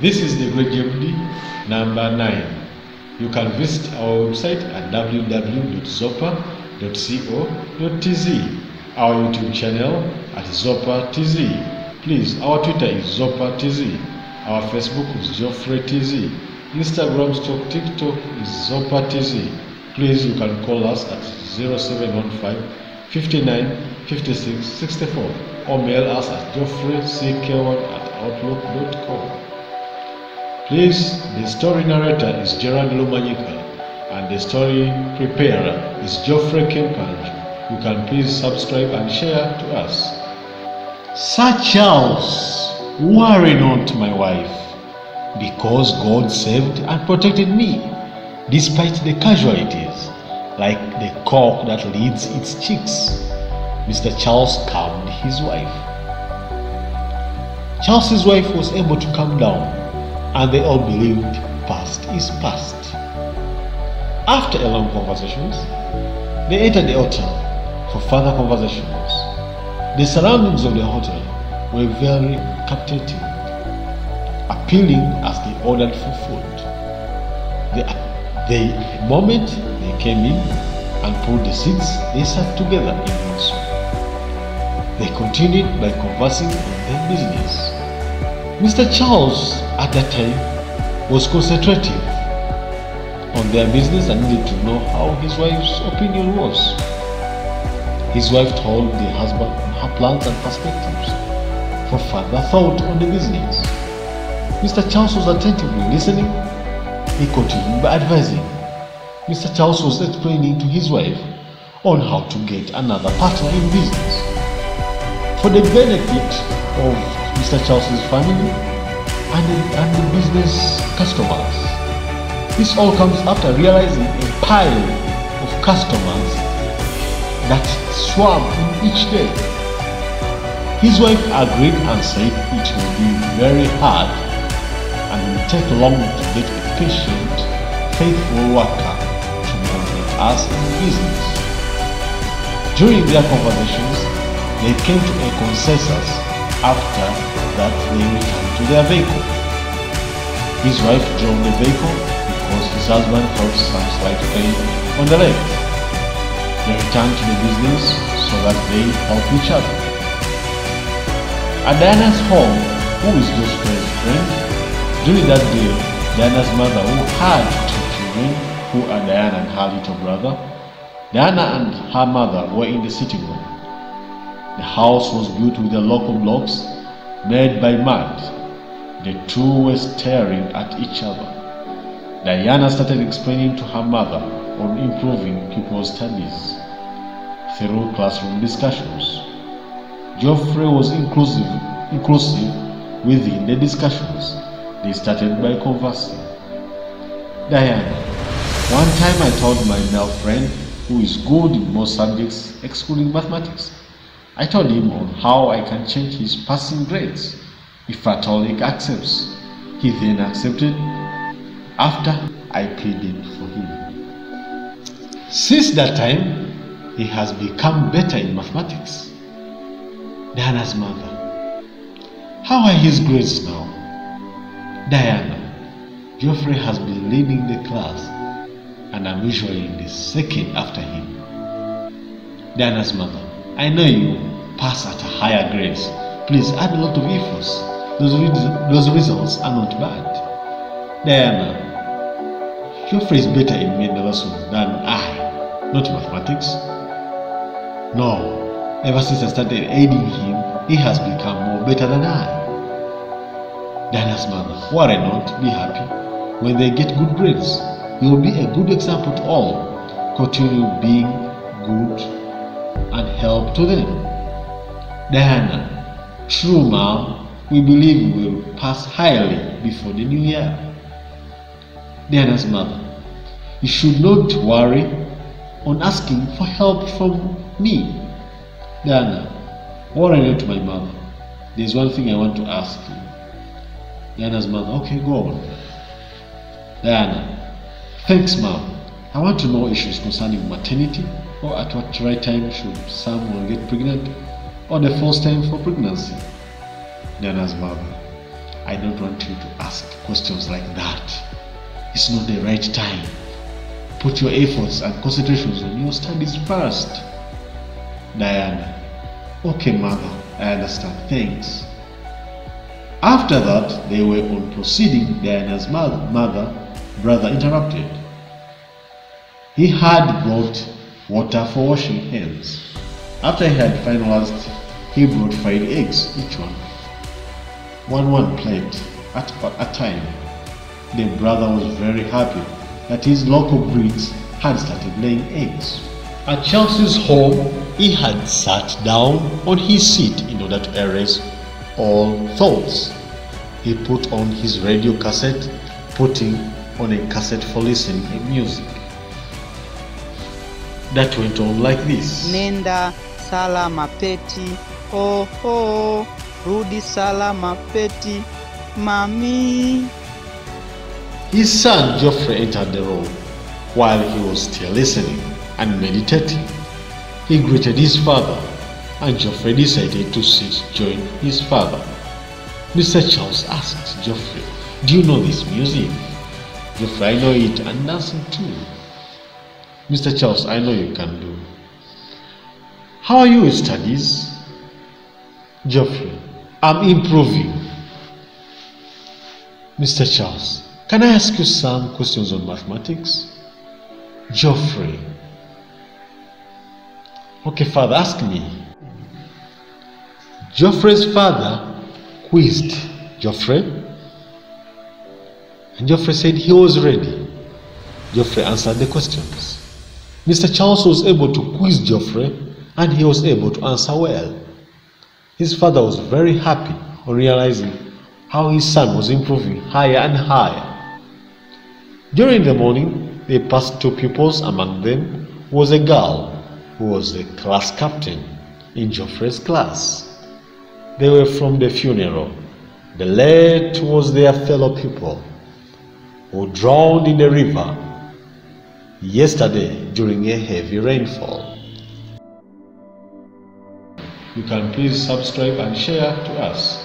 This is the Great Jebudi number 9. You can visit our website at www.zopa.co.tz, our YouTube channel at ZopaTZ. Please, our Twitter is ZopaTZ, our Facebook is JoffreyTZ, Instagram / TikTok is ZopaTZ. Please, you can call us at 0715 59 56 64 or mail us at joffreyck1@outlook.com. Please, the story narrator is Gerard Lumanyika and the story preparer is Geoffrey Kempanj. You can please subscribe and share to us. Sir Charles, worry not, my wife, because God saved and protected me, despite the casualties, like the cock that leads its chicks. Mr. Charles calmed his wife. Charles's wife was able to calm down, and they all believed past is past. After a long conversations, they entered the hotel for further conversations. The surroundings of the hotel were very captivating, appealing as they ordered for food. The moment they came in and pulled the seats, they sat together in one. They continued by conversing on their business. Mr. Charles at that time was concentrative on their business and needed to know how his wife's opinion was. His wife told the husband her plans and perspectives for further thought on the business. Mr. Charles was attentively listening. He continued by advising. Mr. Charles was explaining to his wife on how to get another partner in business for the benefit of Mr. Charles's family and the business customers. This all comes after realizing a pile of customers that swarm in each day. His wife agreed and said it will be very hard and will take long to get a patient, faithful worker to move with us in business. During their conversations, they came to a consensus. After that, they returned to their vehicle. His wife drove the vehicle because his husband felt some slight pain on the leg. They returned to the business so that they help each other. At Diana's home, who is Joseph's friend, during that day, Diana's mother, who had 2 children, who are Diana and her little brother, Diana and her mother were in the sitting room. The house was built with the local blocks made by mud. The two were staring at each other. Diana started explaining to her mother on improving pupils' studies through classroom discussions. Geoffrey was inclusive within the discussions. They started by conversing. Diana, one time I told my male friend, who is good in most subjects excluding mathematics, I told him on how I can change his passing grades if at all he accepts. He then accepted after I pleaded for him. Since that time, he has become better in mathematics. Diana's mother, how are his grades now? Diana, Geoffrey has been leading the class and I'm usually the second after him. Diana's mother, I know you pass at a higher grades. Please add a lot of efforts. Those results are not bad. Diana, Geoffrey is better in many lessons than I, not mathematics. No, ever since I started aiding him, he has become more better than I. Diana's mother, worry not, be happy. When they get good grades, you will be a good example to all. Continue being good and help to them. Diana, true mom, we believe we will pass highly before the new year. Diana's mother: you should not worry on asking for help from me. Diana: worry not, my mother. There's one thing I want to ask you. Diana's mother: okay, go on. Diana: thanks, mom. I want to know issues concerning maternity, or at what right time should someone get pregnant, or the first time for pregnancy. Diana's mother: I don't want you to ask questions like that. It's not the right time. Put your efforts and concentrations on your studies first. Diana: okay, mother, I understand, thanks. After that, they were on proceeding. Diana's brother interrupted. He had brought water for washing hands. After he had finalized, he brought 5 eggs, each one plate at a time. The brother was very happy that his local breeds had started laying eggs. At Chelsea's home, he had sat down on his seat in order to erase all thoughts. He put on his radio cassette, putting on a cassette for listening to music. That went on like this. Nenda salama peti, oh oh, rudi salama peti, mami. His son Geoffrey entered the room while he was still listening and meditating. He greeted his father, and Geoffrey decided to sit to join his father. Mr. Charles asked Geoffrey, do you know this music? Geoffrey: I know it and dancing too. Mr. Charles: I know you can do. How are you with studies? Geoffrey: I'm improving. Mr. Charles: can I ask you some questions on mathematics? Geoffrey: okay, father, ask me. Geoffrey's father quizzed Geoffrey, and Geoffrey said he was ready. Geoffrey answered the questions. Mr. Charles was able to quiz Geoffrey, and he was able to answer well. His father was very happy on realizing how his son was improving higher and higher. During the morning, they passed 2 pupils. Among them was a girl who was the class captain in Geoffrey's class. They were from the funeral. The late was their fellow pupil who drowned in the river yesterday during a heavy rainfall. You can please subscribe and share to us.